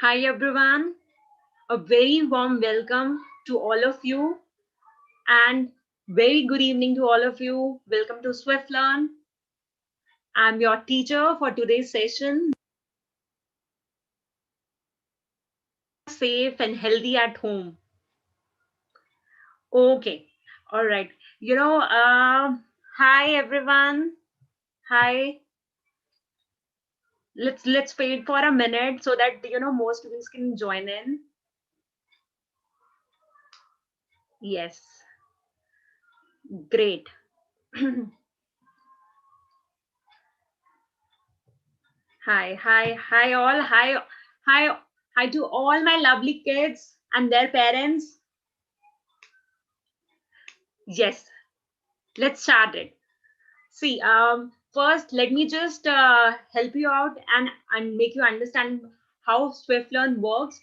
Hi everyone, a very warm welcome to all of you and very good evening to all of you. Welcome to Swiflearn. I'm your teacher for today's session. Safe and healthy at home. Okay, all right. Hi everyone. Hi. Let's wait for a minute so that more students can join in. Yes, great. Hi all. Hi, hi to all my lovely kids and their parents. Yes, let's start it. See, first, let me just help you out and make you understand how Swiflearn works.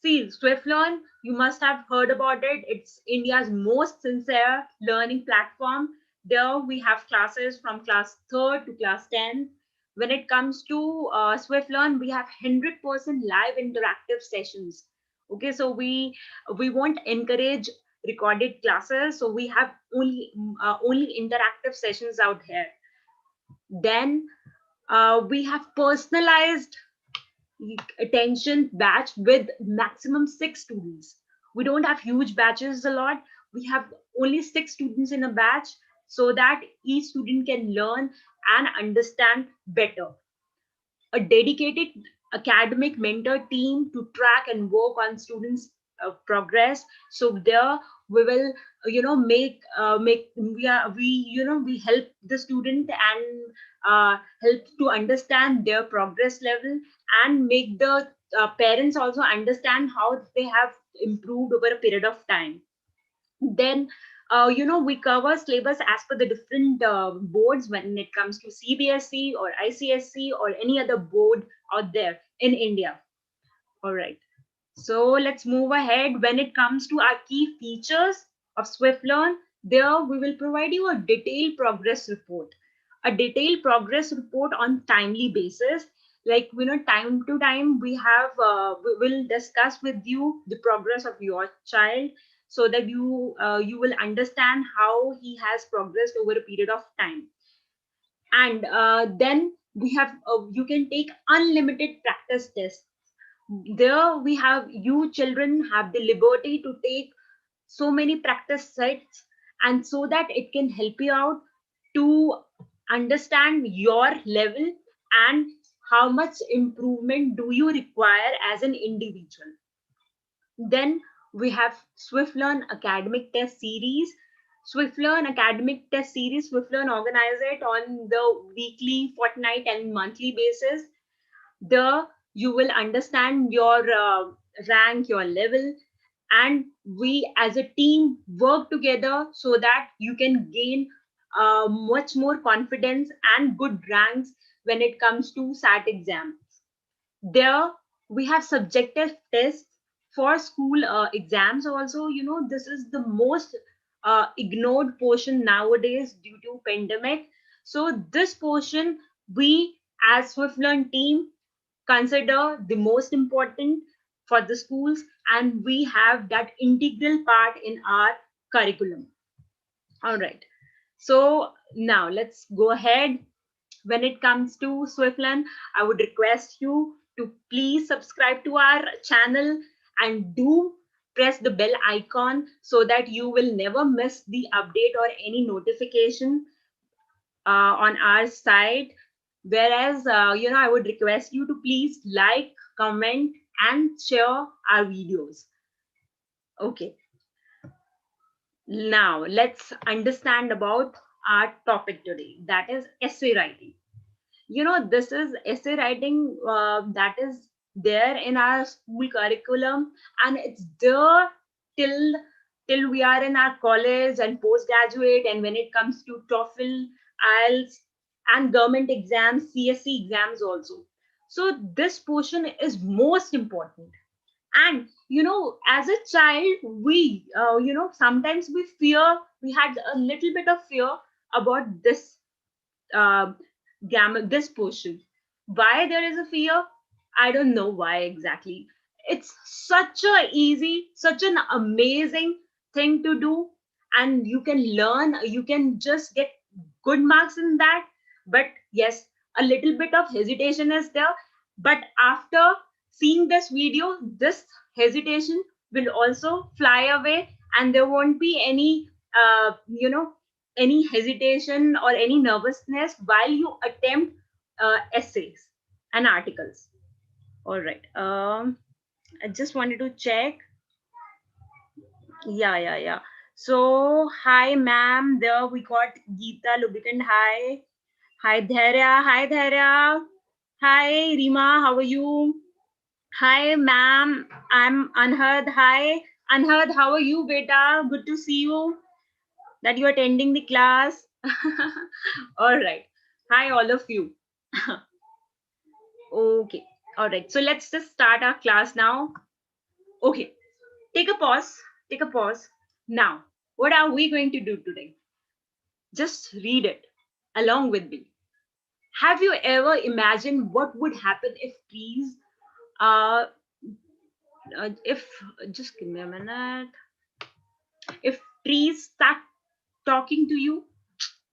See, Swiflearn, you must have heard about it. It's India's most sincere learning platform. There we have classes from class 3rd to class 10th. When it comes to Swiflearn, we have 100% live interactive sessions. Okay, so we won't encourage recorded classes, so we have only interactive sessions out here. Then we have personalized attention batch with maximum 6 students. We don't have huge batches a lot. We have only 6 students in a batch so that each student can learn and understand better. A dedicated academic mentor team to track and work on students progress. So there we will make we help the student and help to understand their progress level and make the parents also understand how they have improved over a period of time. Then we cover syllabus as per the different boards when it comes to CBSE or ICSE or any other board out there in India. All right, so let's move ahead. When it comes to our key features of Swiflearn, there we will provide you a detailed progress report, on timely basis. Like time to time, we will discuss with you the progress of your child, so that you will understand how he has progressed over a period of time. And then we have you can take unlimited practice tests. There we have, you children have the liberty to take so many practice sets, and so that it can help you out to understand your level and how much improvement do you require as an individual. Then we have Swiflearn Academic Test Series. Swiflearn organize it on the weekly, fortnight, and monthly basis. There you will understand your rank, your level, and we as a team work together so that you can gain much more confidence and good ranks when it comes to SAT exams. There we have subjective tests for school exams also. This is the most ignored portion nowadays due to pandemic. So this portion, we as Swiflearn team consider the most important for the schools, and we have that integral part in our curriculum. All right, so now let's go ahead. When it comes to Swiflearn, I would request you to please subscribe to our channel and do press the bell icon so that you will never miss the update or any notification on our site. Whereas, I would request you to please like, comment, and share our videos. Okay. Now let's understand about our topic today. That is essay writing. This is essay writing that is there in our school curriculum, and it's there till we are in our college and postgraduate. And when it comes to TOEFL, IELTS, and government exams, CSE exams also, so this portion is most important. And as a child, we sometimes we had a little bit of fear about uh, this portion. Why there is a fear? I don't know why exactly. It's such a easy, such an amazing thing to do, and you can learn, you can just get good marks in that. But yes, a little bit of hesitation is there, but after seeing this video, this hesitation will also fly away, and there won't be any any hesitation or any nervousness while you attempt essays and articles. All right. I just wanted to check. Yeah. So, hi, ma'am. There we got Geeta Lubricant. Hi. Hi, Dhairya. Hi, Dhairya. Hi, Rima. How are you? Hi, ma'am. I'm Anhad. Hi, Anhad. How are you, beta? Good to see you. That you're attending the class. All right. Hi, all of you. Okay. All right. So, let's just start our class now. Okay. Take a pause. Take a pause. Now, what are we going to do today? Just read it along with me. Have you ever imagined what would happen if trees, uh, if, just give me a minute, if trees start talking to you?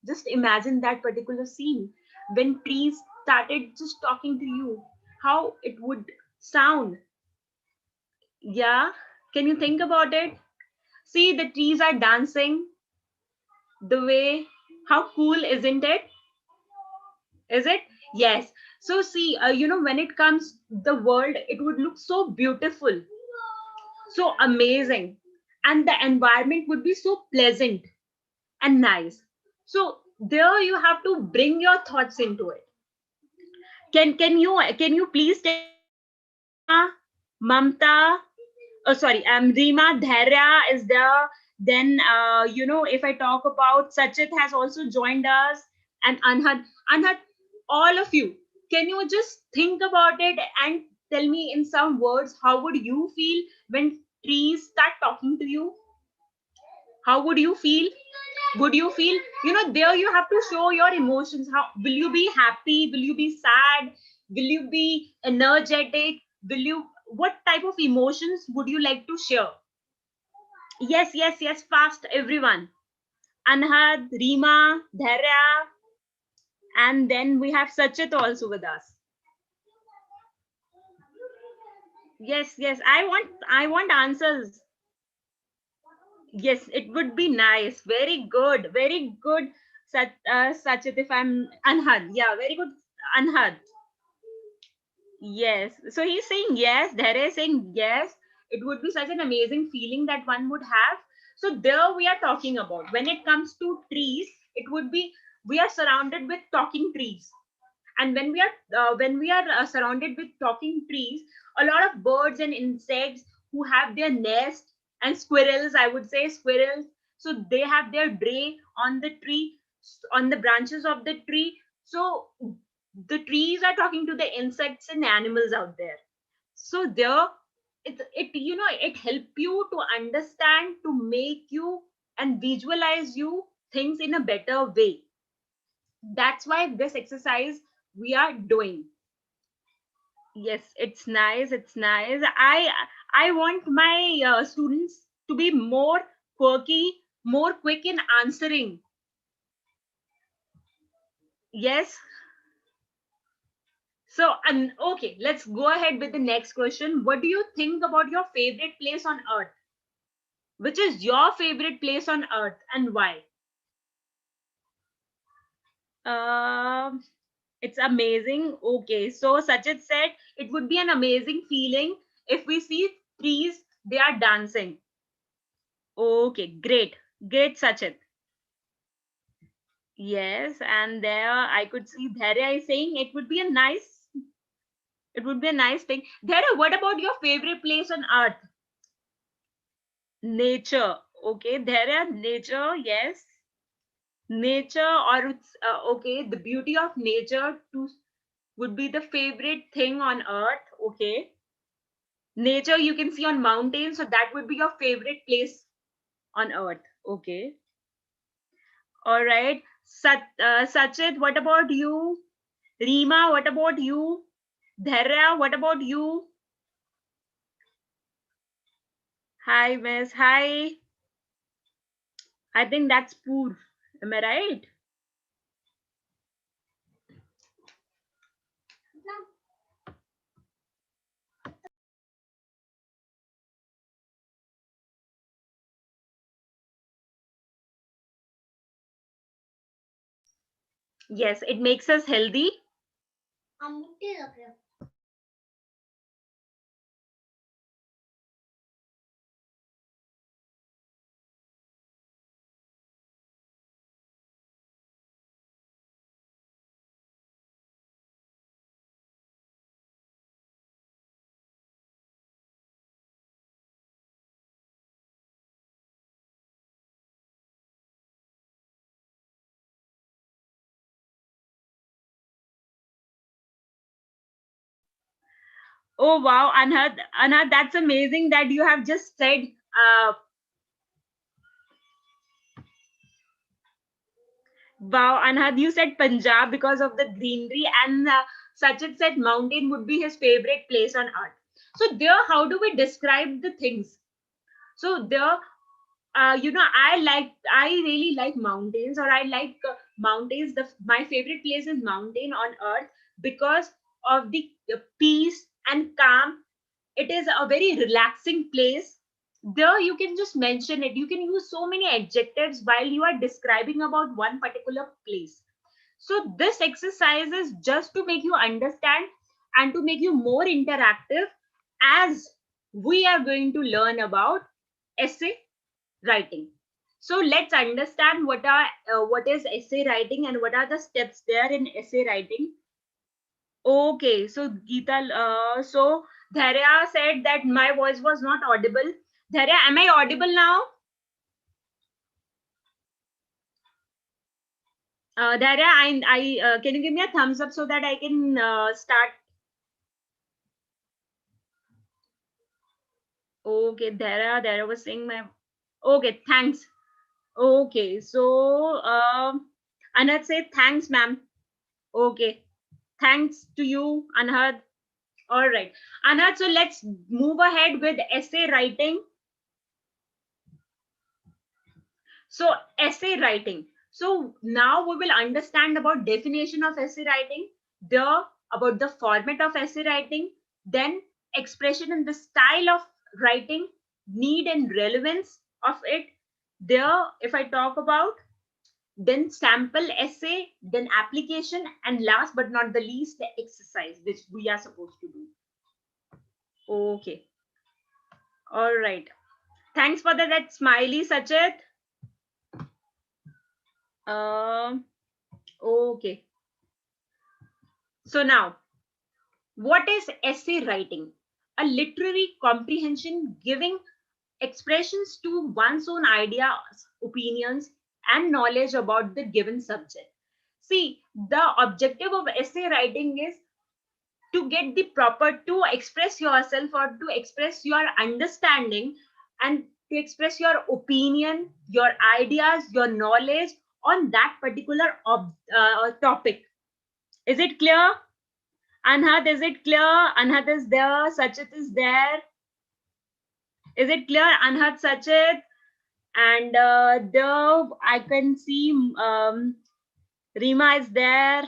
Just imagine that particular scene when trees started just talking to you, how it would sound. Yeah, can you think about it? See, the trees are dancing the way, how cool, isn't it? Is it? Yes. So see, when it comes the world, it would look so beautiful, so amazing, and the environment would be so pleasant and nice. So there you have to bring your thoughts into it. Can you please tell me, Rima, Mamta, oh sorry, Rima, Dhairya is there. Then if I talk about Sachit has also joined us, and Anhad, all of you, can you just think about it and tell me in some words how would you feel when trees start talking to you? How would you feel? Would you feel, there you have to show your emotions. How will you be happy? Will you be sad? Will you be energetic? Will you, what type of emotions would you like to share? Yes, fast, everyone. Anhad, Rima, Dhairya, and then we have Sachit also with us. Yes, I want answers. Yes, it would be nice. Very good. Sachit, if I'm Anhad, yeah, very good, Anhad. Yes. So he's saying yes. Dhare is saying yes. It would be such an amazing feeling that one would have. So there we are talking about. When it comes to trees, it would be, we are surrounded with talking trees. And when we are surrounded with talking trees, a lot of birds and insects who have their nest, and squirrels, I would say squirrels. So they have their prey on the tree, on the branches of the tree. So the trees are talking to the insects and animals out there. So there, it help you to understand, to make you and visualize you things in a better way. That's why this exercise we are doing. Yes, it's nice. I want my students to be more quirky, more quick in answering. Yes. So, okay, let's go ahead with the next question. What do you think about your favorite place on earth? Which is your favorite place on earth and why? Um, it's amazing. Okay, so Sachit said it would be an amazing feeling if we see trees, they are dancing. Okay, great, Sachit. Yes, and there I could see Dhairya is saying it would be a nice thing. Dhairya, what about your favorite place on earth? Nature. Okay, Dhairya, nature, yes. Nature, or it's okay, the beauty of nature to would be the favorite thing on earth. Okay, nature you can see on mountains, so that would be your favorite place on earth. Okay, all right. Sachit, what about you? Rima, what about you? Dhairya, what about you? Hi, miss. Hi. I think that's poor. Am I right? Yes, it makes us healthy. Oh wow, Anhad, that's amazing that you have just said. Wow, Anhad, you said Punjab because of the greenery, and Sachit said mountain would be his favorite place on earth. So there, how do we describe the things? So there, I really like mountains, or I like mountains. My favorite place is mountain on earth because of the peace and calm. It is a very relaxing place. There you can just mention it, you can use so many adjectives while you are describing about one particular place. So this exercise is just to make you understand and to make you more interactive, as we are going to learn about essay writing. So let's understand what is essay writing and what are the steps there in essay writing. Okay, so Geeta, so Dharya said that my voice was not audible. Dharya, am I audible now? Dharya, can you give me a thumbs up so that I can start? Okay, Dharya was saying my. Okay, thanks. Okay, so Anad said thanks, ma'am. Okay, thanks to you, Anhad. All right, Anhad. So let's move ahead with essay writing. So essay writing. So now we will understand about definition of essay writing, the about the format of essay writing, then expression and the style of writing, need and relevance of it. There, if I talk about, then sample essay, then application, and last but not the least, the exercise which we are supposed to do. Okay. All right. Thanks for that smiley, Sachet. Um. Okay. So now, what is essay writing? A literary comprehension giving expressions to one's own ideas, opinions, and knowledge about the given subject. See, the objective of essay writing is to get the proper, to express yourself or to express your understanding and to express your opinion, your ideas, your knowledge on that particular topic. Is it clear? Anhad, is it clear? Anhad is there. Sachit is there. Is it clear? Anhad, Sachit. And the I can see Rima is there.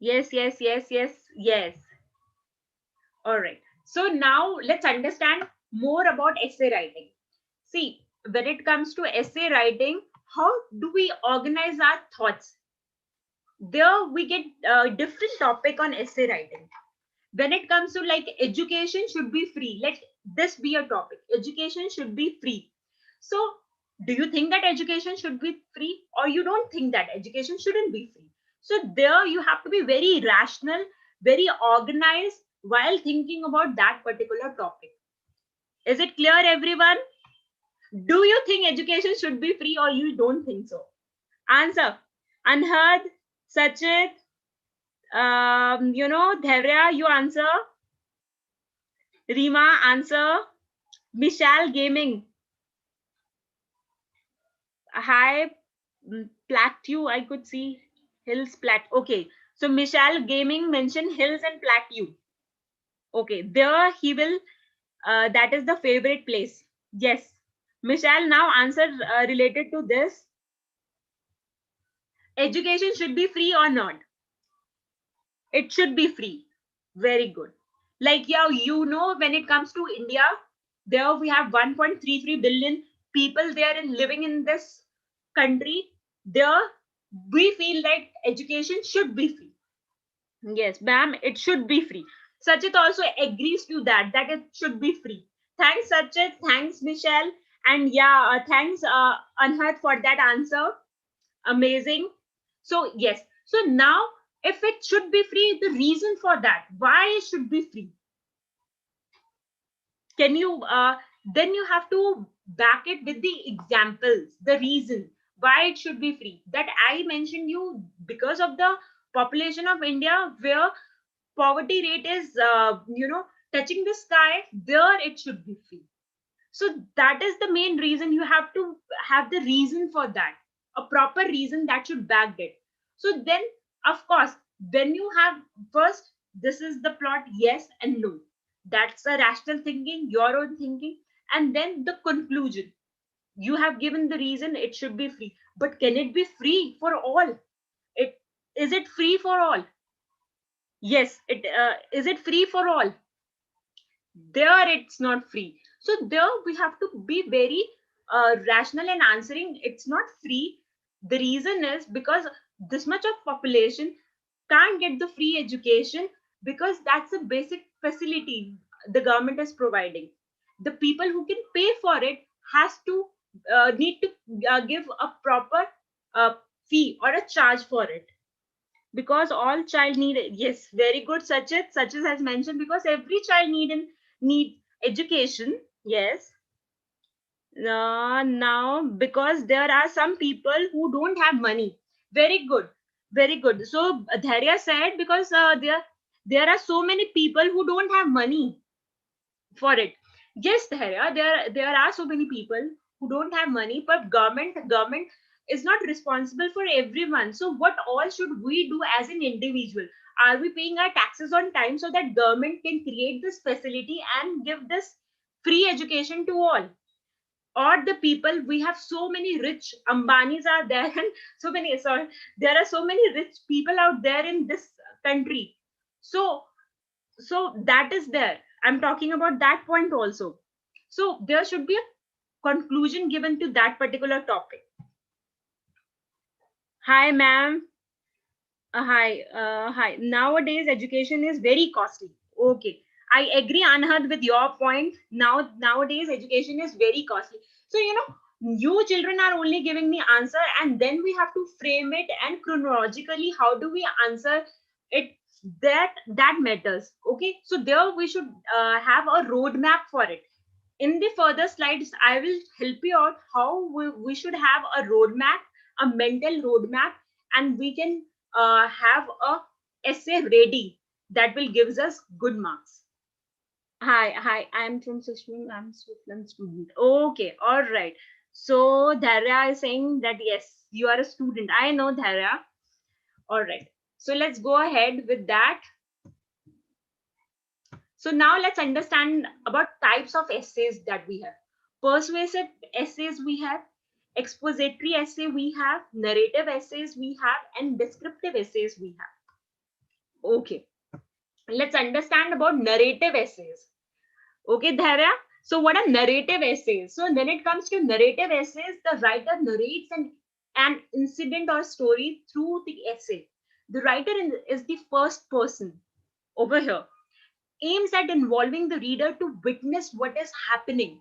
Yes, yes, yes, yes, yes. All right. So now let's understand more about essay writing. See, when it comes to essay writing, how do we organize our thoughts? There we get a different topic on essay writing. When it comes to like education should be free, let this be a topic, education should be free. So do you think that education should be free, or you don't think that education shouldn't be free? So there you have to be very rational, very organized while thinking about that particular topic. Is it clear, everyone? Do you think education should be free, or you don't think so? Answer. Anhad, Sachit, Dhairya, you answer. Rima, answer. Michelle Gaming. Hi, Plateau. I could see Hills Plateau. Okay. So Michelle Gaming mentioned Hills and Plateau. Okay. There he will. That is the favorite place. Yes. Michelle, now answer related to this. Education should be free or not? It should be free. Very good. Like, yeah, when it comes to India, there we have 1.33 billion people there and living in this country. There, we feel like education should be free. Yes, ma'am, it should be free. Sachit also agrees to that it should be free. Thanks, Sachit. Thanks, Michelle. And yeah, thanks, Anhat, for that answer. Amazing. So, yes. So now, if it should be free, the reason for that, why it should be free? Can you, then you have to back it with the examples, the reason why it should be free. That I mentioned you because of the population of India where poverty rate is touching the sky, there it should be free. So that is the main reason. You have to have the reason for that, a proper reason that should back it. So then, of course, when you have first, this is the plot, yes and no, that's a rational thinking, your own thinking. And then the conclusion, you have given the reason it should be free, but can it be free for all? It is it free for all? Yes, it is it free for all? There it's not free. So there we have to be very rational in answering it's not free. The reason is because this much of population can't get the free education, because that's a basic facility the government is providing. The people who can pay for it has to need to give a proper uh, fee or a charge for it, because all child need. Yes, very good, Sachit has mentioned, because every child need education. Yes. Now because there are some people who don't have money. Very good, very good. So Dharya said because there are so many people who don't have money for it. Yes, there are so many people who don't have money, but government is not responsible for everyone. So what all should we do as an individual? Are we paying our taxes on time so that government can create this facility and give this free education to all? Or the people, we have so many rich Ambanis are there and so many, sorry, there are so many rich people out there in this country. So so that is there, I'm talking about that point also. So there should be a conclusion given to that particular topic. Hi ma'am. Hi. Nowadays education is very costly. Okay, I agree, Anhad, with your point. Nowadays education is very costly. So you children are only giving me answer, and then we have to frame it, and chronologically how do we answer it, that matters. Okay, so there we should have a roadmap for it. In the further slides I will help you out how we should have a roadmap, a mental roadmap, and we can have a essay ready that will gives us good marks. Hi, I'm from Swiflearn. I'm Swiflearn student. Okay, all right. So Dharya is saying that yes, you are a student. I know, Dharya. All right. So let's go ahead with that. So now let's understand about types of essays that we have. Persuasive essays we have, expository essay we have, narrative essays we have, and descriptive essays we have. Okay, let's understand about narrative essays. Okay, Dharya. So what are narrative essays? So when it comes to narrative essays, the writer narrates an incident or story through the essay. The writer is the first person over here, aims at involving the reader to witness what is happening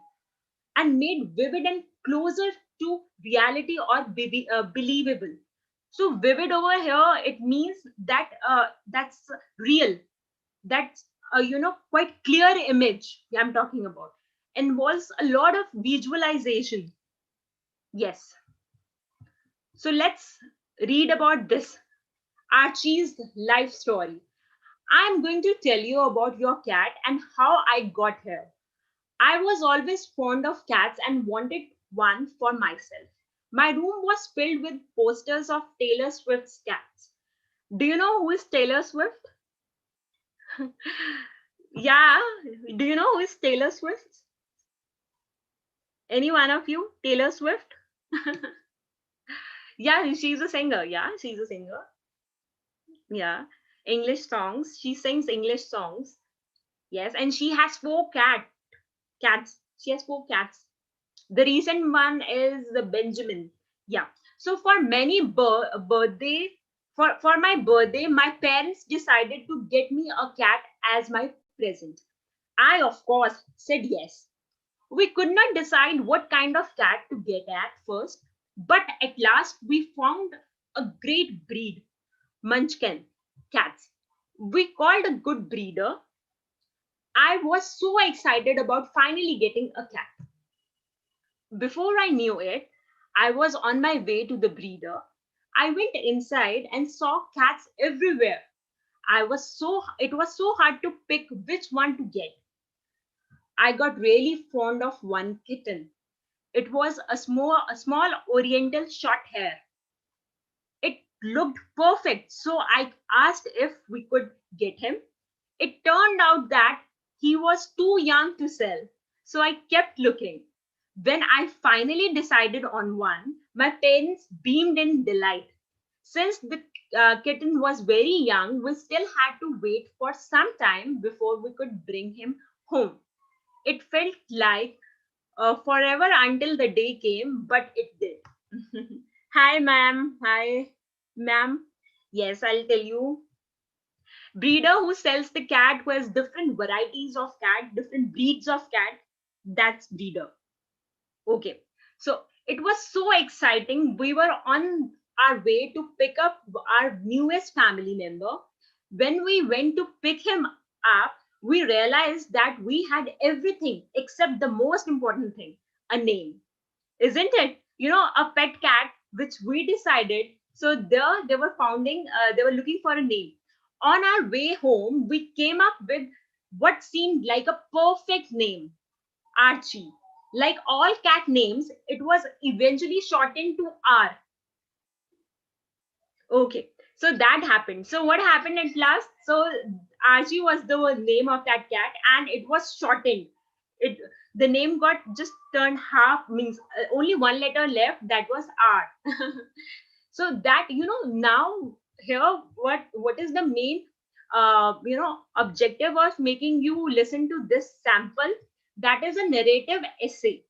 and made vivid and closer to reality or believable. So vivid over here, it means that that's real. That's quite clear image I'm talking about. Involves a lot of visualization. Yes. So let's read about this Archie's life story. I'm going to tell you about your cat and how I got here. I was always fond of cats and wanted one for myself. My room was filled with posters of Taylor Swift's cats. Do you know who is Taylor Swift? Yeah. Do you know who is Taylor Swift? Any one of you? Taylor Swift? Yeah, she's a singer. Yeah, she's a singer. Yeah. English songs. She sings English songs. Yes, and she has cats. She has four cats. The recent one is the Benjamin. Yeah. So for many birthday, for my birthday, my parents decided to get me a cat as my present. I, of course, said yes. We could not decide what kind of cat to get at first, but at last we found a great breed, Munchkin cats. We called a good breeder. I was so excited about finally getting a cat. Before I knew it, I was on my way to the breeder. I went inside and saw cats everywhere. It was so hard to pick which one to get. I got really fond of one kitten. It was a small oriental short hair. It looked perfect, so I asked if we could get him. It turned out that he was too young to sell, so I kept looking. When I finally decided on one, my parents beamed in delight. Since the kitten was very young, we still had to wait for some time before we could bring him home. It felt like forever until the day came, but it did. Hi, ma'am. Hi, ma'am. Yes, I'll tell you. Breeder who sells the cat, who has different varieties of cat, different breeds of cat, that's breeder. Okay. So it was so exciting. We were on our way to pick up our newest family member. When we went to pick him up, we realized that we had everything except the most important thing, a name, isn't it? A pet cat, which we decided. So there they were they were looking for a name. On our way home, we came up with what seemed like a perfect name, Archie. Like all cat names, it was eventually shortened to R. Okay, so that happened. So what happened at last? So Archie was the name of that cat, and it was shortened. It The name got just turned half, means only one letter left. That was R. So that now here what is the main objective of making you listen to this sample? That is a narrative essay.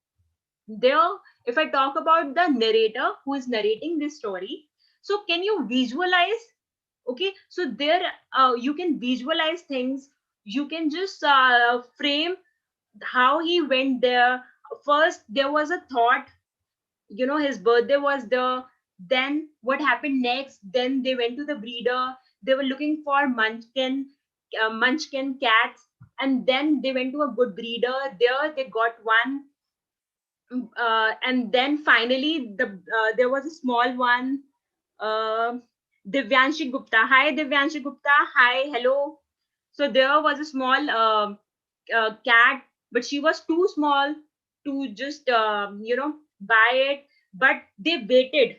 There, if I talk about the narrator who is narrating this story, so can you visualize? Okay, so there you can visualize things. You can just frame how he went there. First there was a thought, his birthday was there. Then what happened next? Then they went to the breeder. They were looking for munchkin cats, and then they went to a good breeder. There they got one. And then finally there was a small one, uh, Divyanshi Gupta. Hi, Divyanshi Gupta. Hi, hello. So there was a small cat, but she was too small to just buy it. But they waited,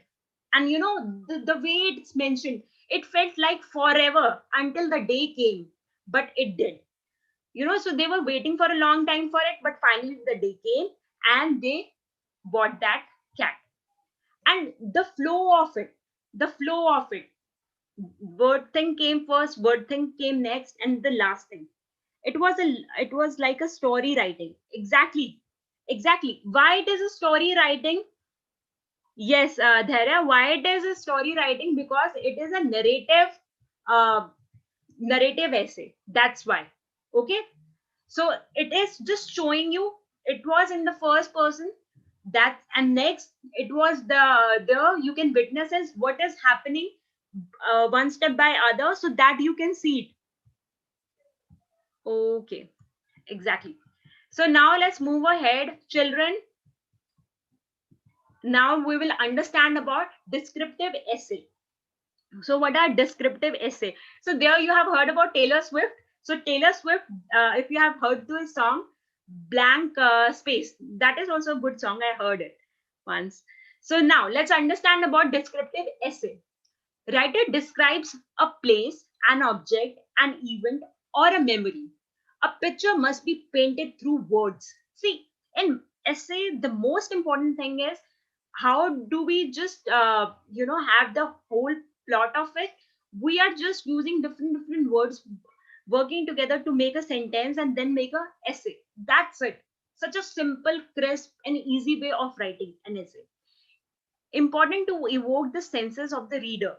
and the way it's mentioned, it felt like forever until the day came, but it did. So they were waiting for a long time for it, but finally the day came, and they bought that cat. And the flow of it, word thing came first, word thing came next, and the last thing, it was like a story writing. Exactly why it is a story writing. Yes, Dhairya, why it is a story writing? Because it is a uh, narrative essay, that's why. Okay, so it is just showing you. It was in the first person. That, and next it was the you can witness as what is happening, one step by other, so that you can see it. Okay, exactly. So now let's move ahead, children. Now we will understand about descriptive essay. So what are descriptive essay? So there you have heard about Taylor Swift. So Taylor Swift, if you have heard the song Blank Space, that is also a good song. I heard it once. So now let's understand about descriptive essay. Writer describes a place, an object, an event, or a memory. A picture must be painted through words. See, in essay, the most important thing is how do we just have the whole plot of it. We are just using different words working together to make a sentence and then make a essay. That's it. Such a simple, crisp, and easy way of writing an essay. Important to evoke the senses of the reader.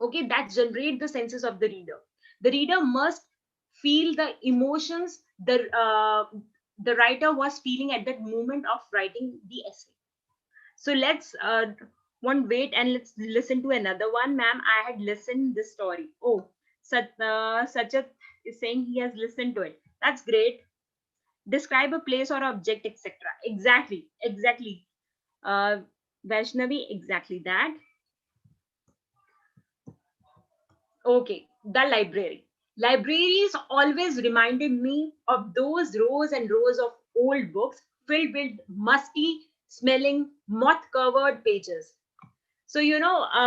Okay, that generate the senses of the reader. The reader must feel the emotions the writer was feeling at that moment of writing the essay. So let's one wait and let's listen to another one. Ma'am, I had listened this story. Oh, Sachat is saying he has listened to it. That's great. Describe a place or object, etc. Exactly, exactly. Uh, Vaishnavi, exactly that. Okay, the library. Libraries always reminded me of those rows and rows of old books filled with musty smelling, moth covered pages. So,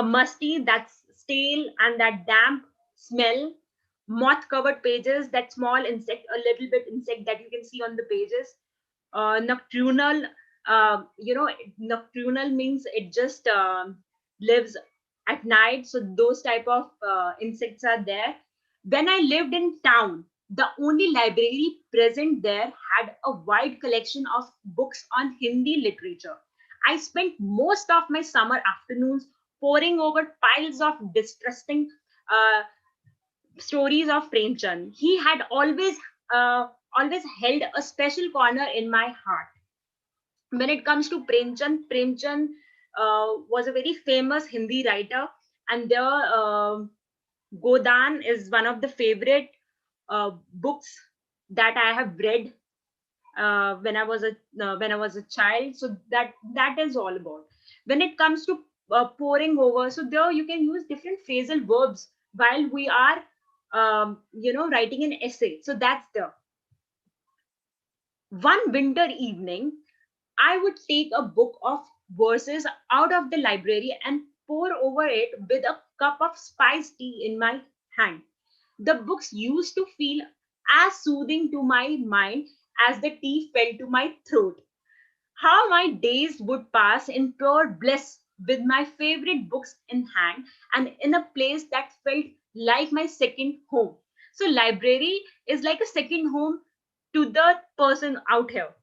musty, that's stale, and that damp smell, moth covered pages, that small insect, a little bit insect that you can see on the pages. Nocturnal, nocturnal means it just lives at night. So, those type of insects are there. When I lived in town, the only library present there had a wide collection of books on Hindi literature. I spent most of my summer afternoons poring over piles of distressing uh, stories of Premchand. He had always held a special corner in my heart. When it comes to Premchand was a very famous Hindi writer, and there Godan is one of the favorite books that I have read when I was a child. So that is all about. When it comes to pouring over, so there you can use different phrasal verbs while we are writing an essay. So that's the one winter evening. I would take a book of verses out of the library and pour over it with a cup of spiced tea in my hand. The books used to feel as soothing to my mind as the tea felt to my throat. How my days would pass in pure bliss with my favorite books in hand and in a place that felt like my second home. So, library is like a second home to the person out here.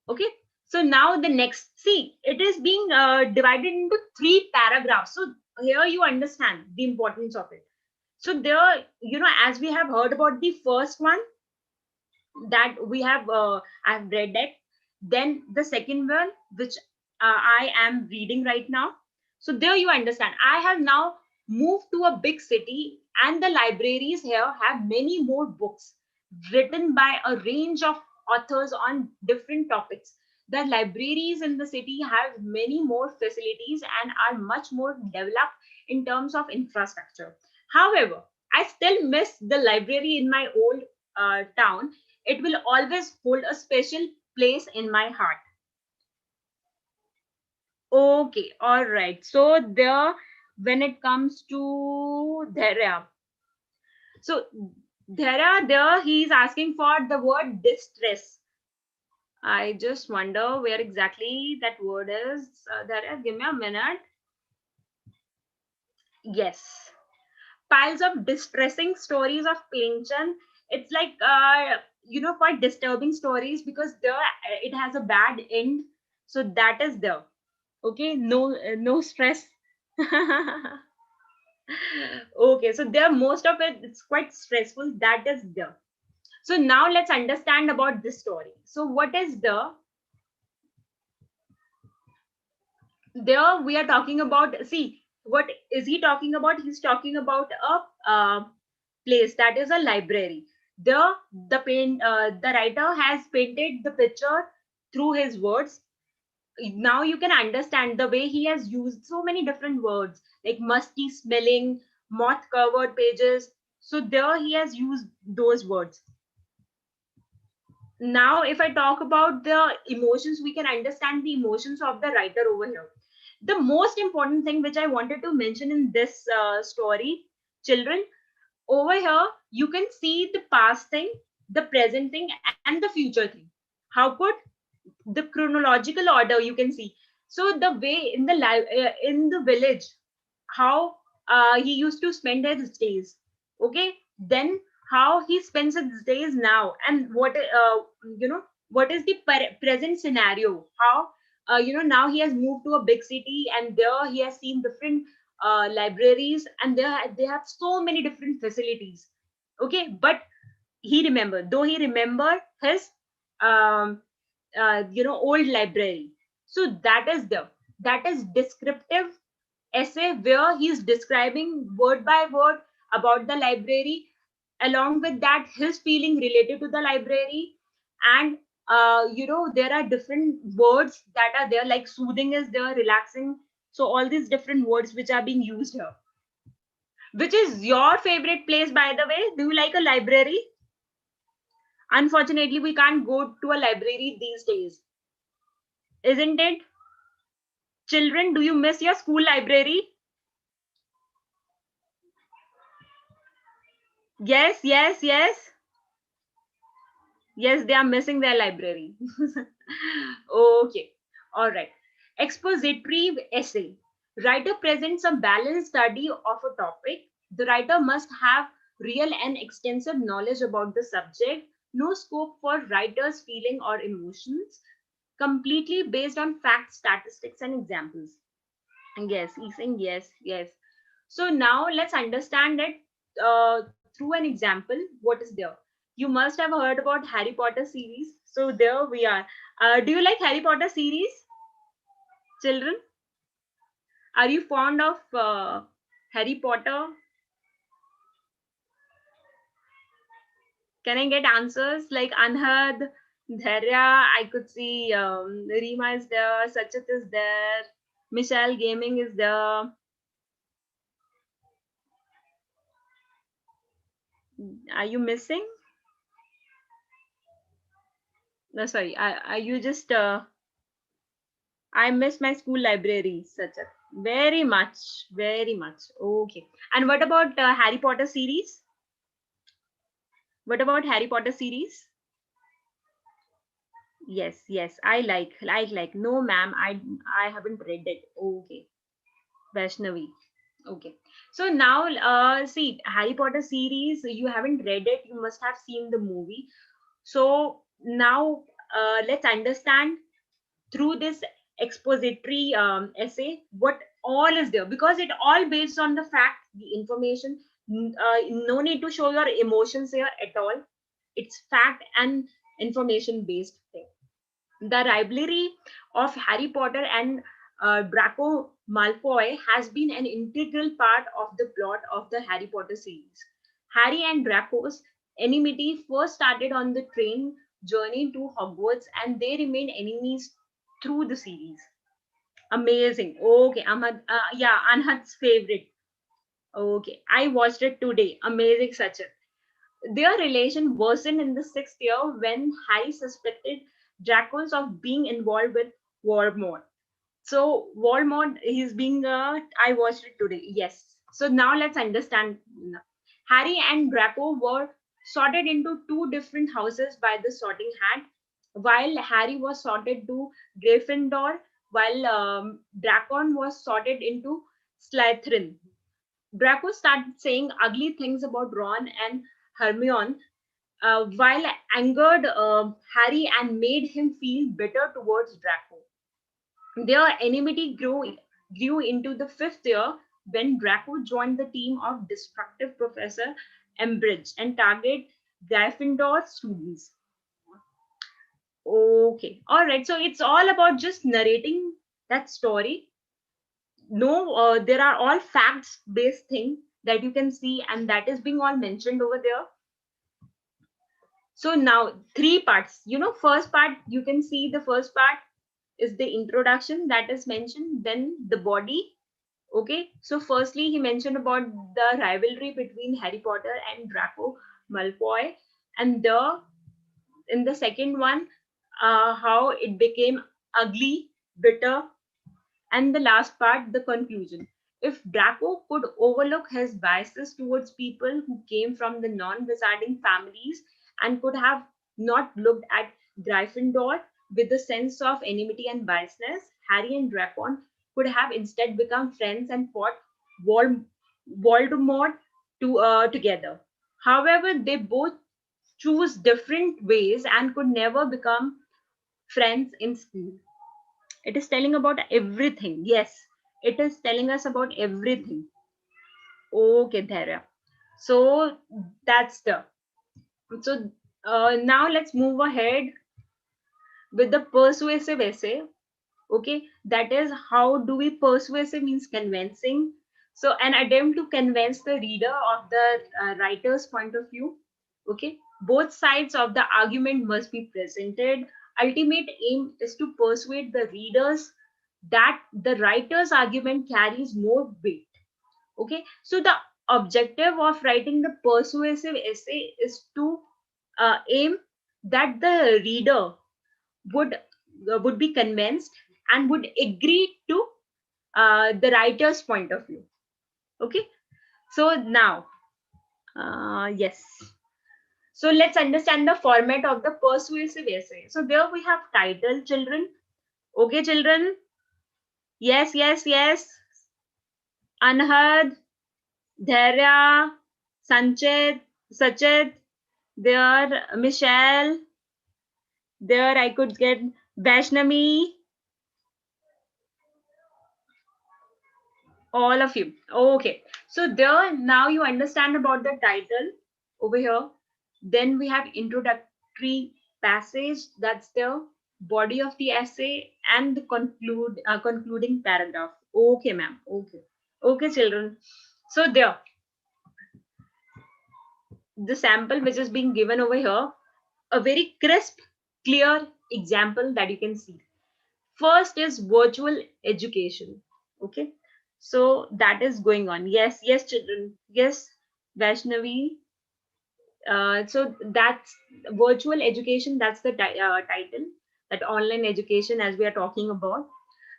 Okay, so now the next, see, it is being divided into three paragraphs. So here you understand the importance of it. So there, as we have heard about the first one that we have I've read it, then the second one which I am reading right now. So there you understand, I have now moved to a big city, and the libraries here have many more books written by a range of authors on different topics. The libraries in the city have many more facilities and are much more developed in terms of infrastructure. However, I still miss the library in my old town. It will always hold a special place in my heart. Okay, all right. So there, when it comes to Dharya, so Dharya, there he is asking for the word distress. I just wonder where exactly that word is. Dharya, give me a minute. Yes, piles of distressing stories of Premchand. It's like quite disturbing stories because there it has a bad end. So that is there. Okay, no stress. Okay, so there most of it it's quite stressful. That is there. So now let's understand about this story. So what is there we are talking about? See, what is he talking about? He's talking about a place that is a library. The writer has painted the picture through his words. Now you can understand the way he has used so many different words like musty smelling, moth covered pages. So there he has used those words. Now if I talk about the emotions, we can understand the emotions of the writer over here. The most important thing which I wanted to mention in this story, children, over here you can see the past thing. the present thing and the future thing. How could the chronological order you can see? So the way in the in the village, how he used to spend his days, okay, then how he spends his days now, and what you know, what is the present scenario, how you know, now he has moved to a big city and there he has seen different libraries, and they have so many different facilities, okay. But he remembered, though he remembered his um, you know, old library. So that is descriptive essay where he's describing word by word about the library, along with that his feeling related to the library. And you know, there are different words that are there, like soothing is there, relaxing. So all these different words which are being used here. Which is your favorite place, by the way? Do you like a library? Unfortunately, we can't go to a library these days, isn't it? Children, do you miss your school library? Yes, yes, yes. Yes, they are missing their library. Okay. All right. Expository essay. Writer presents a balanced study of a topic. The writer must have real and extensive knowledge about the subject. No scope for writer's feeling or emotions. Completely based on facts, statistics, and examples. Yes, he's saying yes, yes. So now let's understand it through an example. What is there? You must have heard about Harry Potter series. So there we are. Do you like Harry Potter series, children? Are you fond of Harry Potter? Can I get answers like Anhad, Dharya? I could see Rima is there, Sachit is there, Michelle Gaming is there. Are you missing? No, sorry. Are you just I miss my school library, such a very much, very much. Okay. And what about Harry Potter series? What about Harry Potter series? Yes, yes, I like. No, ma'am, I haven't read it. Okay, Vaishnavi. Okay. So now, see, Harry Potter series. You haven't read it. You must have seen the movie. So now, let's understand through this expository essay what all is there, because it all based on the fact, the information. No need to show your emotions here at all. It's fact and information based thing. The rivalry of Harry Potter and Draco Malfoy has been an integral part of the plot of the Harry Potter series. Harry and Draco's enmity first started on the train journey to Hogwarts, and they remained enemies through the series. Amazing. Okay, Ahmad. Yeah, Anhad's favorite. Okay, I watched it today. Amazing, Sachin. Their relation worsened in the sixth year when Harry suspected Dracos of being involved with Voldemort. So Voldemort, he's being. I watched it today. Yes. So now let's understand. Harry and Draco were sorted into two different houses by the Sorting Hat. While Harry was sorted to Gryffindor, while Dracon was sorted into Slytherin. Draco started saying ugly things about Ron and Hermione, while angered Harry and made him feel bitter towards Draco. Their enmity grew into the fifth year when Draco joined the team of destructive Professor Umbridge and targeted Gryffindor students. Okay, all right. So it's all about just narrating that story. No, there are all facts-based thing that you can see, and that is being all mentioned over there. So now three parts. You know, first part, you can see the first part is the introduction that is mentioned, then the body. Okay, so firstly, he mentioned about the rivalry between Harry Potter and Draco Malfoy, and in the second one, how it became ugly, bitter, and the last part, the conclusion. If Draco could overlook his biases towards people who came from the non-wizarding families and could have not looked at Gryffindor with a sense of enmity and biasness. Harry and Draco could have instead become friends and fought Vol- Voldemort together. However, they both choose different ways and could never become friends in school. It is telling about everything. Yes, it is telling us about everything. Okay, Dhairya. So that's the so now let's move ahead with the persuasive essay. Okay, that is how do we persuasive means convincing. So an attempt to convince the reader of the writer's point of view. Okay, both sides of the argument must be presented. Ultimate aim is to persuade the readers that the writer's argument carries more weight. Okay, so the objective of writing the persuasive essay is to aim that the reader would would be convinced and would agree to the writer's point of view. Okay, so now yes, so let's understand the format of the persuasive essay. So there we have title, children. Okay, children. Yes, yes, yes. Anhad, Dhairya, Sanchit, Sachit, there, Michelle, there I could get Vaishnavi, all of you. Okay, so there now you understand about the title over here. Then we have introductory passage, that's the body of the essay, and the concluding paragraph. Okay, ma'am. Okay, okay, children. So there, the sample which is being given over here, a very crisp, clear example that you can see. First is virtual education. Okay, so that is going on. Yes, yes, children. Yes, Vaishnavi. So that's virtual education. That's the title. That online education, as we are talking about.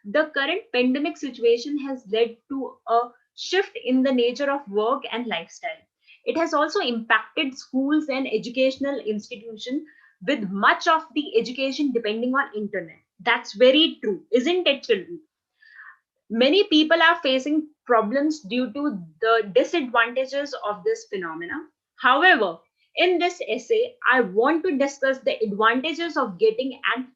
The current pandemic situation has led to a shift in the nature of work and lifestyle. It has also impacted schools and educational institutions, with much of the education depending on internet. That's very true, isn't it, children? Many people are facing problems due to the disadvantages of this phenomena. However, in this essay, I want to discuss the advantages of getting an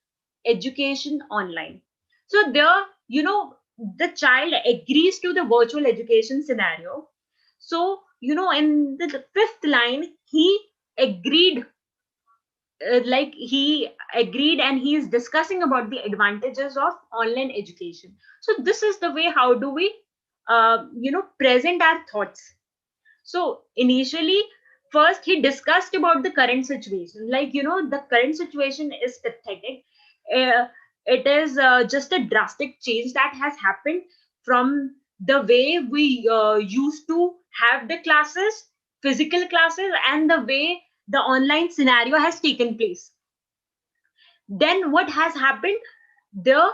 education online. So, there, the child agrees to the virtual education scenario. So, in the fifth line, he agreed like he agreed and he is discussing about the advantages of online education. So this is the way how do we present our thoughts. So initially, first he discussed about the current situation, like the current situation is pathetic. uh, it is just a drastic change that has happened from the way we used to have the classes, physical classes, and the way the online scenario has taken place. Then what has happened there,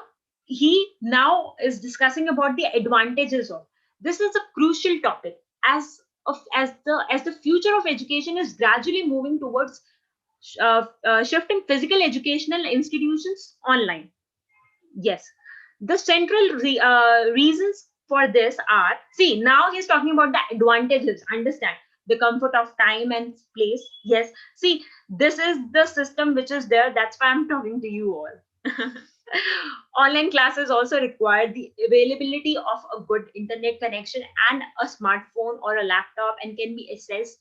he now is discussing about the advantages of this. Is a crucial topic as the future of education is gradually moving towards shifting physical educational institutions online. Yes, the central reasons for this are, see, now he's talking about the advantages. Understand the comfort of time and place. Yes, see, this is the system which is there. That's why I'm talking to you all. Online classes also require the availability of a good internet connection and a smartphone or a laptop, and can be accessed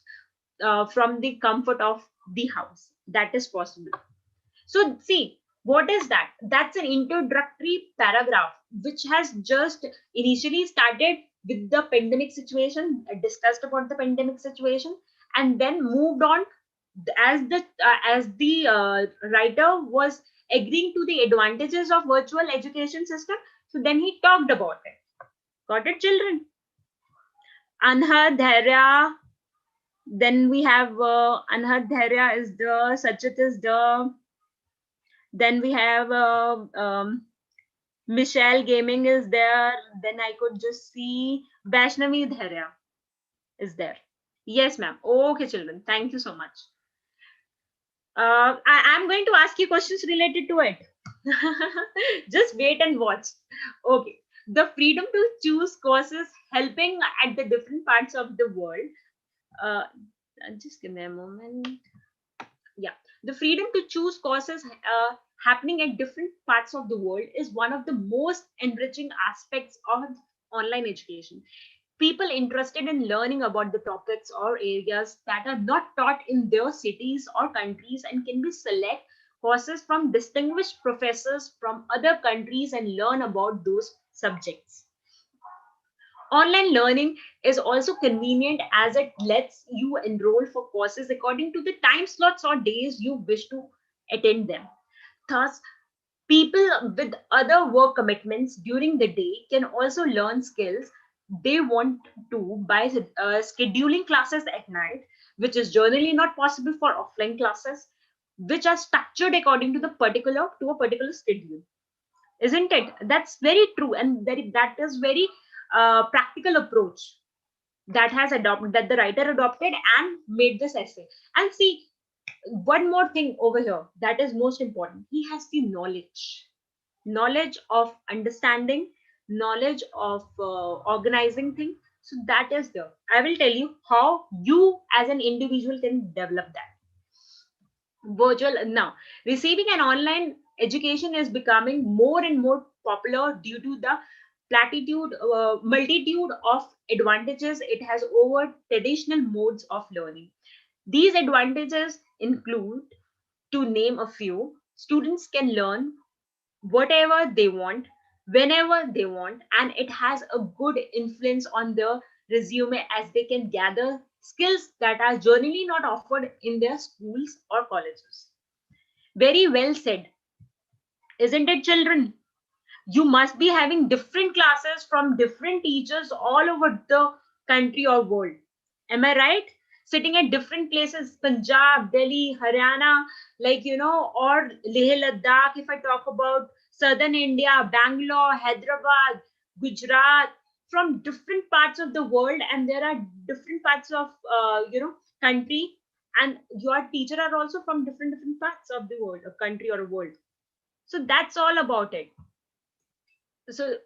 from the comfort of the house. That is possible. So, see, what is that? That's an introductory paragraph which has just initially started with the pandemic situation, discussed about the pandemic situation, and then moved on as the writer was agreeing to the advantages of virtual education system. So then he talked about it. Got it, children? Anha Dhairya. Then we have Anha Dhairya is the, Sachit is the, then we have Michelle Gaming is there. Then I could just see Vaishnavi Dhairya is there. Yes, ma'am. Okay, children. Thank you so much. I'm going to ask you questions related to it. Just wait and watch. Okay. The freedom to choose courses helping at the different parts of the world. Uh, just give me a moment. Yeah, the freedom to choose courses happening at different parts of the world is one of the most enriching aspects of online education. People interested in learning about the topics or areas that are not taught in their cities or countries and can be select courses from distinguished professors from other countries and learn about those subjects. Online learning is also convenient as it lets you enroll for courses according to the time slots or days you wish to attend them. Thus, people with other work commitments during the day can also learn skills they want to by scheduling classes at night, which is generally not possible for offline classes, which are structured according to a particular schedule. Isn't it? That's very true, and that is very practical approach that the writer adopted and made this essay. And see, one more thing over here that is most important: he has the knowledge of understanding, knowledge of organizing things. So that is there. I will tell you how you as an individual can develop that. Virtual now, receiving an online education is becoming more and more popular due to the multitude of advantages it has over traditional modes of learning. These advantages include, to name a few: students can learn whatever they want, whenever they want, and it has a good influence on their resume as they can gather skills that are generally not offered in their schools or colleges. Very well said, isn't it, children? You must be having different classes from different teachers all over the country or world. Am I right? Sitting at different places: Punjab, Delhi, Haryana, or Leh Ladakh, if I talk about southern India, Bangalore, Hyderabad, Gujarat, from different parts of the world, and there are different parts of country, and your teacher are also from different parts of the world, a country or a world. So that's all about it. So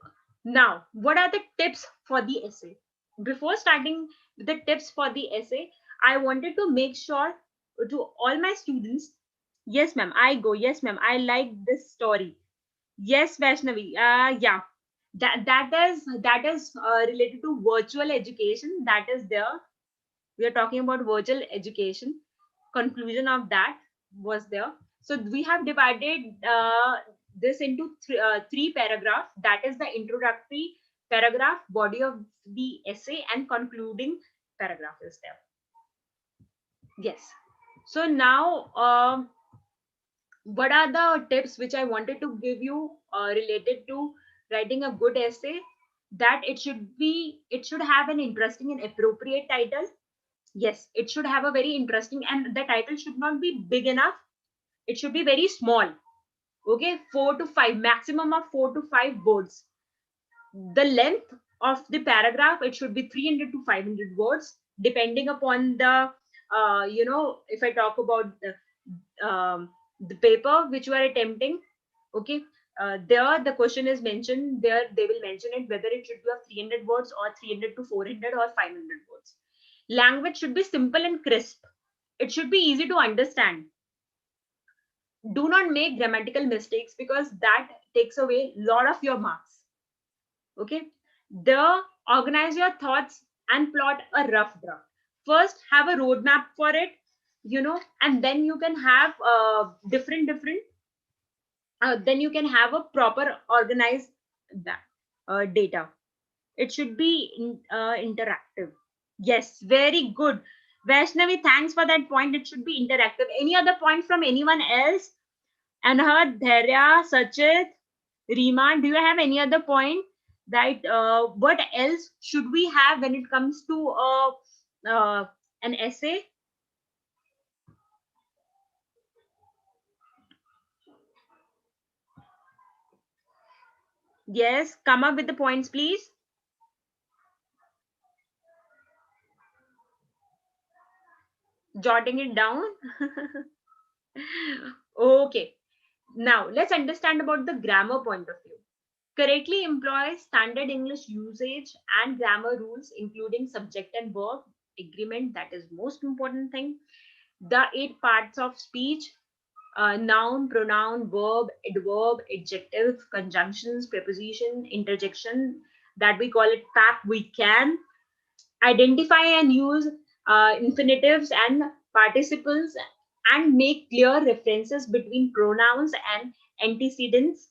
now, what are the tips for the essay? Before starting with the tips for the essay, I wanted to make sure to all my students. Yes, ma'am, I go. Yes, ma'am, I like this story. Yes, Vaishnavi. Yeah, that is related to virtual education. That is there. We are talking about virtual education. Conclusion of that was there. So we have divided this into three paragraphs. That is the introductory paragraph, body of the essay, and concluding paragraph is there. Yes. So now, what are the tips which I wanted to give you related to writing a good essay? That it should have an interesting and appropriate title. Yes, it should have a very interesting, and the title should not be big enough. It should be very small. Okay, 4 to 5, maximum of 4 to 5 words. The length of the paragraph, it should be 300 to 500 words, depending upon if I talk about the paper which you are attempting. Okay, there the question is mentioned. There they will mention it whether it should be of 300 words or 300 to 400 or 500 words. Language should be simple and crisp. It should be easy to understand. Do not make grammatical mistakes because that takes away a lot of your marks. Okay. Organize your thoughts and plot a rough draft. First, have a roadmap for it, and then you can have different. Then you can have a proper organized data. It should be interactive. Yes, very good. Vaishnavi, thanks for that point. It should be interactive. Any other point from anyone else? Anhad, Dhairya, Sachit, Rima, do you have any other point that what else should we have when it comes to an essay? Yes, come up with the points, please. Jotting it down. Okay, now let's understand about the grammar point of view. Correctly employ standard English usage and grammar rules, including subject and verb agreement. That is most important thing. The 8 parts of speech: noun, pronoun, verb, adverb, adjective, conjunctions, preposition, interjection. That we call it PAP. We can identify and use infinitives and participles, and make clear references between pronouns and antecedents.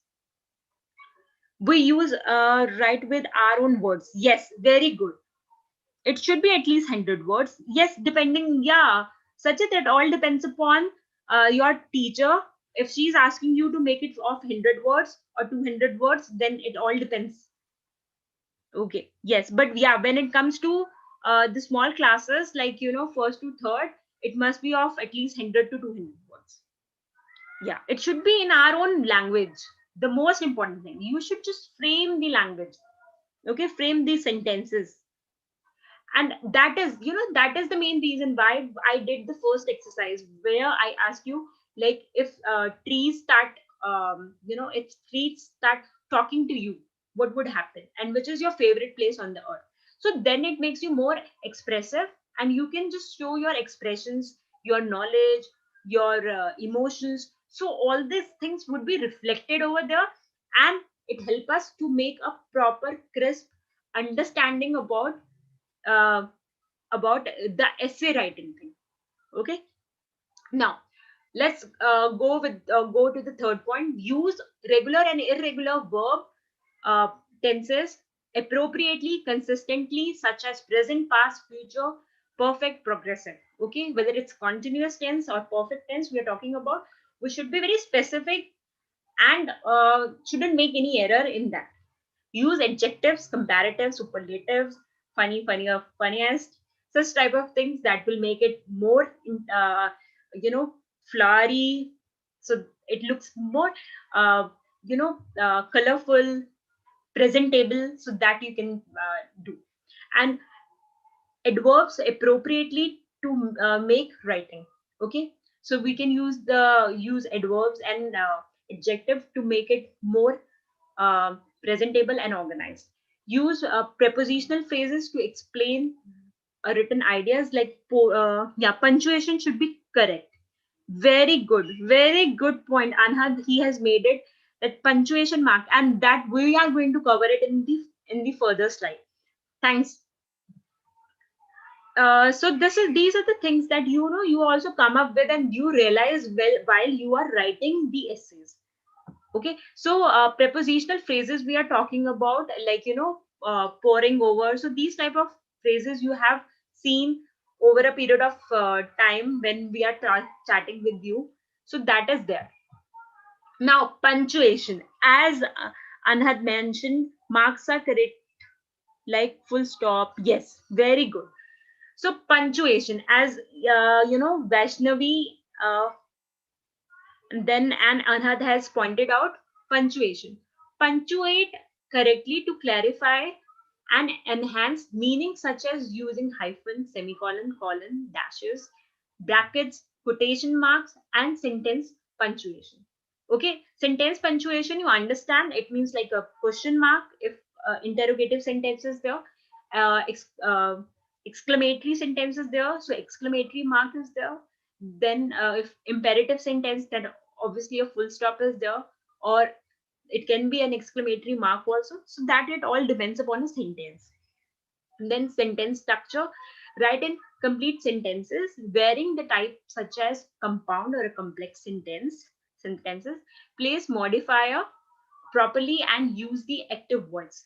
We use write with our own words. Yes, very good. It should be at least 100 words. Yes, depending, yeah, such that it all depends upon your teacher. If she's asking you to make it of 100 words or 200 words, then it all depends. Okay, yes, but yeah, when it comes to the small classes, like, first to third, it must be of at least 100 to 200 words. Yeah, it should be in our own language. The most important thing, you should just frame the language. Okay, frame the sentences. And that is, that is the main reason why I did the first exercise, where I ask you, like, if trees start, if trees start talking to you, what would happen, and which is your favorite place on the earth. So then it makes you more expressive, and you can just show your expressions, your knowledge, your emotions. So all these things would be reflected over there, and it help us to make a proper crisp understanding uh, about the essay writing thing. Okay, now let's go to the third point. Use regular and irregular verb uh, tenses appropriately, consistently, such as present, past, future, perfect, progressive. Okay, whether it's continuous tense or perfect tense we are talking about, we should be very specific, and shouldn't make any error in that. Use adjectives, comparatives, superlatives, funny, funnier, funniest, such type of things that will make it more, you know, flowery. So it looks more, colorful, presentable, so that you can do. And adverbs appropriately to make writing. Okay, so we can use adverbs and adjective to make it more presentable and organized. Use prepositional phrases to explain written ideas, like yeah, punctuation should be correct. Very good point, Anhad. He has made it, that punctuation mark, and that we are going to cover it in the further slide. Thanks. So these are the things that you also come up with, and you realize well while you are writing the essays. Okay, so prepositional phrases we are talking about, like, pouring over. So these type of phrases you have seen over a period of time when we are chatting with you. So that is there. Now, punctuation, as Anhad mentioned, marks are correct, like full stop. Yes, very good. So punctuation, as Vaishnavi then and Anhad has pointed out, punctuation. Punctuate correctly to clarify and enhance meaning, such as using hyphen, semicolon, colon, dashes, brackets, quotation marks, and sentence punctuation. Okay, sentence punctuation, you understand, it means like a question mark if interrogative sentence is there, uh, ex- uh, exclamatory sentence is there, so exclamatory mark is there. Then if imperative sentence, then obviously a full stop is there, or it can be an exclamatory mark also. So that it all depends upon a sentence. And then sentence structure, write in complete sentences varying the type, such as compound or a complex sentences. Place modifier properly and use the active voice.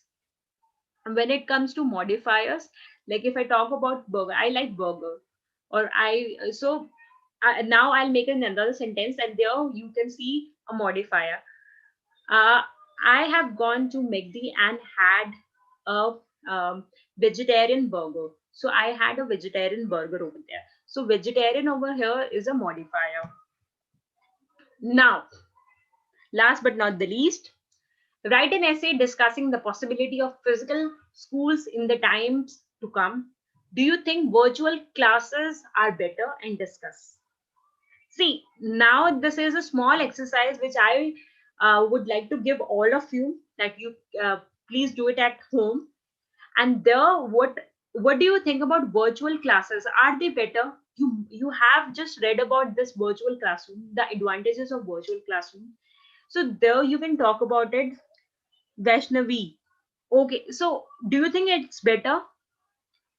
And when it comes to modifiers, like if I talk about burger, I like burger, or now I'll make another sentence, and there you can see a modifier. uh, I have gone to McD and had a vegetarian burger. So I had a vegetarian burger over there. So vegetarian over here is a modifier. Now, last but not the least, write an essay discussing the possibility of physical schools in the times to come. Do you think virtual classes are better? And discuss. See, now this is a small exercise which I would like to give all of you, that you please do it at home. And there, what do you think about virtual classes? Are they better? You have just read about this virtual classroom, the advantages of virtual classroom. So there you can talk about it, Vaishnavi. Okay, so do you think it's better,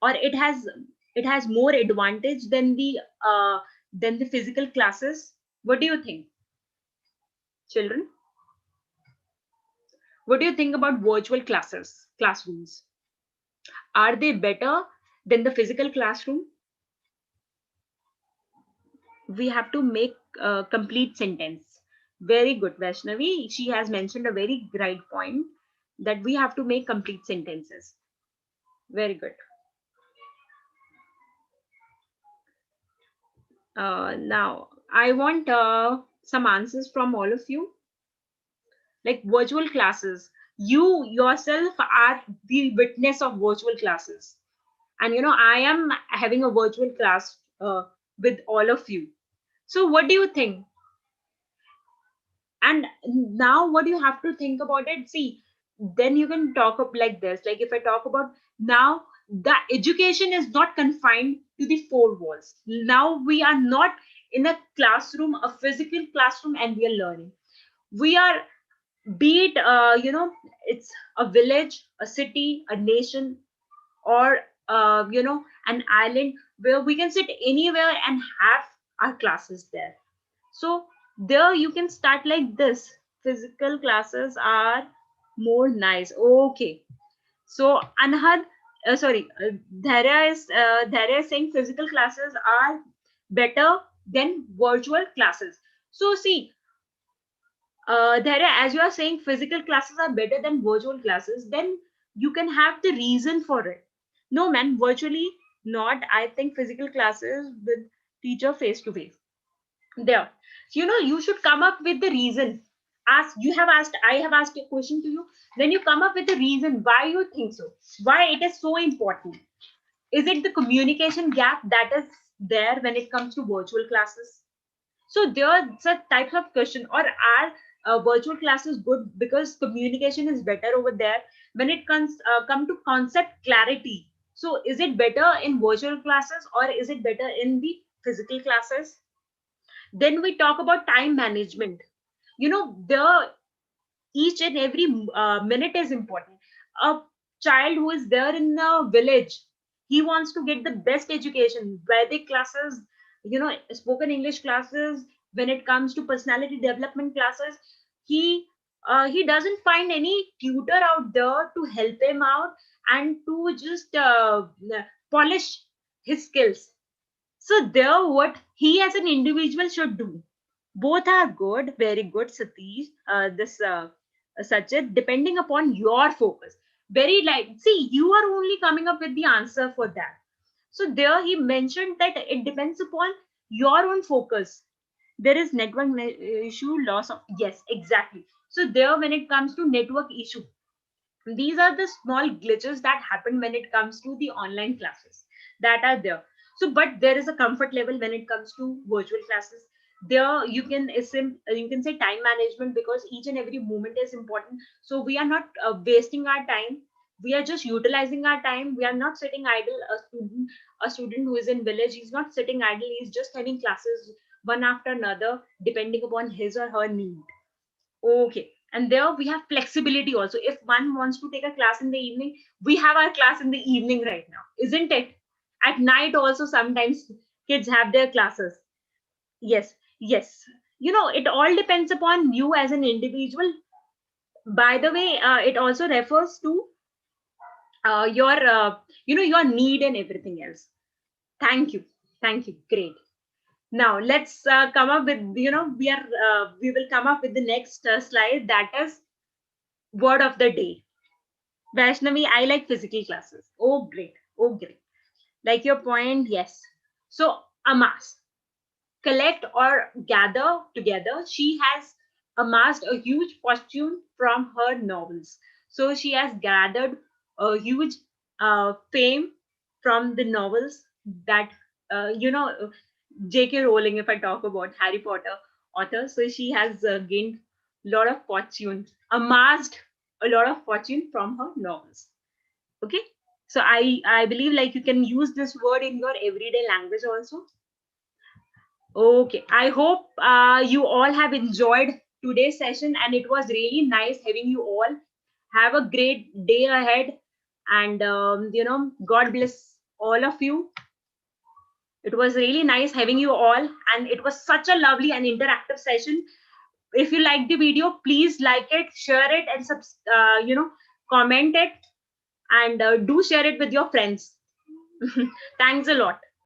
or it has more advantage than the physical classes? What do you think, children? What do you think about virtual classrooms? Are they better than the physical classroom? We have to make a complete sentence. Very good, Vaishnavi. She has mentioned a very right point, that we have to make complete sentences. Very good. Now, I want some answers from all of you. Like virtual classes, you yourself are the witness of virtual classes. And I am having a virtual class with all of you. So, what do you think? And now what you have to think about it, see, then you can talk up like this. Like if I talk about now, the education is not confined to the four walls. Now we are not in a classroom, a physical classroom, and we are learning. We are, be it it's a village, a city, a nation, or an island, where we can sit anywhere and have our classes there. So there you can start like this. Physical classes are more nice. Okay. So Anhad, Dharya is saying physical classes are better than virtual classes. So see, Dharya, as you are saying physical classes are better than virtual classes, then you can have the reason for it. No, man, virtually not. I think physical classes with teacher face to face. There, you should come up with the reason. I have asked a question to you. Then you come up with the reason why you think so, why it is so important. Is it the communication gap that is there when it comes to virtual classes? So there are such types of question. Or are virtual classes good because communication is better over there when it comes come to concept clarity? So is it better in virtual classes, or is it better in the physical classes? Then we talk about time management. The each and every minute is important. A child who is there in a village, he wants to get the best education. Vedic classes, spoken English classes, when it comes to personality development classes, he doesn't find any tutor out there to help him out and to just polish his skills. So there, what he as an individual should do, both are good, very good, Satish. This Sachit, depending upon your focus. Very like, see, you are only coming up with the answer for that. So there, he mentioned that it depends upon your own focus. There is network issue, loss of, yes, exactly. So there, when it comes to network issue, these are the small glitches that happen when it comes to the online classes that are there. So but there is a comfort level when it comes to virtual classes. There you can say time management, because each and every moment is important. So we are not wasting our time, we are just utilizing our time. We are not sitting idle. A student who is in village, he's not sitting idle, he's just having classes one after another depending upon his or her need. Okay. And there we have flexibility also. If one wants to take a class in the evening, we have our class in the evening right now, isn't it? At night also, sometimes kids have their classes. Yes, yes. It all depends upon you as an individual. By the way, it also refers to your need and everything else. Thank you. Thank you. Great. Now let's come up with, we will come up with the next slide, that is word of the day. Vaishnavi, I like physical classes. Oh, great. Oh, great. Like your point, yes. So, amass, collect or gather together. She has amassed a huge fortune from her novels. So, she has gathered a huge fame from the novels that, J.K. Rowling, if I talk about Harry Potter author. So she has gained a lot of fortune, amassed a lot of fortune from her novels. Okay. So I believe like you can use this word in your everyday language also. Okay. I hope you all have enjoyed today's session, and it was really nice having you all. Have a great day ahead, and God bless all of you. It was really nice having you all, and it was such a lovely and interactive session. If you like the video, please like it, share it, and comment it, and do share it with your friends. Thanks a lot.